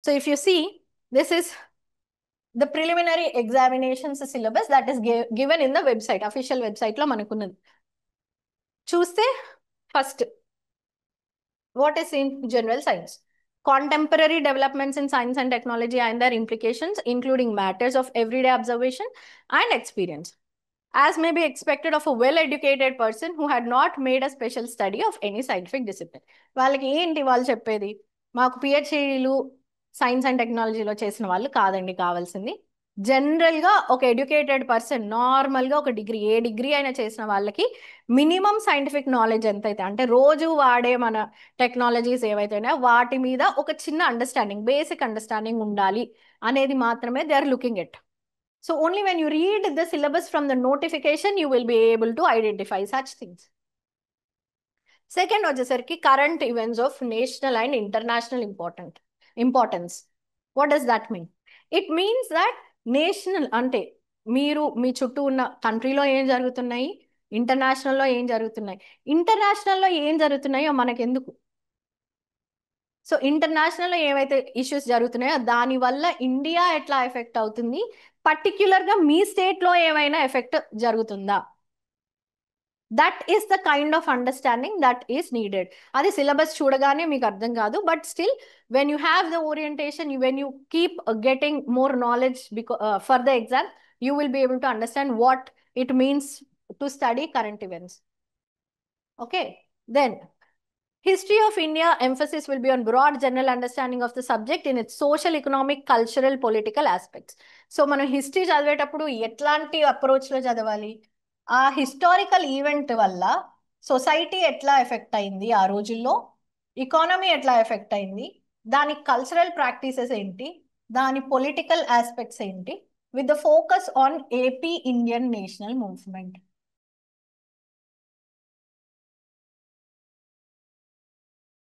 So if you see, this is the preliminary examinations syllabus that is given in the website, official website lo manakunnadi. Chuste first, what is in general science? Contemporary developments in science and technology and their implications, including matters of everyday observation and experience, as may be expected of a well-educated person who had not made a special study of any scientific discipline. వాళ్ళకి ఏంటి వాళ్ళు చెప్పేది? మాకు పిహెచ్డీలు science and టెక్నాలజీలో చేసిన వాళ్ళు కాదండి కావాల్సింది. జనరల్గా ఒక ఎడ్యుకేటెడ్ పర్సన్ నార్మల్గా ఒక డిగ్రీ, ఏ డిగ్రీ అయినా చేసిన వాళ్ళకి మినిమం సైంటిఫిక్ నాలెడ్జ్ ఎంతైతే, అంటే రోజు వాడే మన టెక్నాలజీస్ ఏవైతేనే వాటి మీద ఒక చిన్న అండర్స్టాండింగ్, బేసిక్ అండర్స్టాండింగ్ ఉండాలి అనేది మాత్రమే they are looking at. So only when you read the syllabus from the notification, you will be able to identify such things. Second, వచ్చేసరికి current events of national and international importance. What does that mean? It means that national అంటే మీరు మీ చుట్టూ ఉన్న కంట్రీలో ఏం జరుగుతున్నాయి, ఇంటర్నేషనల్లో ఏం జరుగుతున్నాయి, ఇంటర్నేషనల్లో ఏం జరుగుతున్నాయో మనకెందుకు. సో ఇంటర్నేషనల్లో ఏవైతే ఇష్యూస్ జరుగుతున్నాయో దానివల్ల ఇండియా ఎట్లా ఎఫెక్ట్ అవుతుంది, పర్టిక్యులర్గా మీ స్టేట్లో ఏమైనా ఎఫెక్ట్ జరుగుతుందా, that is the kind of understanding that is needed. అది సిలబస్ చూడగానే మీకు అర్థం కాదు, but still when you have the orientation, when you keep getting more knowledge for the exam, you will be able to understand what it means to study current events. Okay, then history of India emphasis will be on broad general understanding of the subject in its social, economic, cultural, political aspects. So మనం history చదివేటప్పుడు ఎట్లాంటి అప్రోచ్లో చదవాలి? ఆ historical event వల్ల society ఎట్లా effect అయింది ఆ రోజుల్లో, ఎకానమీ ఎట్లా ఎఫెక్ట్ అయింది, దాని కల్చరల్ ప్రాక్టీసెస్ ఏంటి, దాని పొలిటికల్ ఆస్పెక్ట్స్ ఏంటి, with the focus on AP Indian national movement.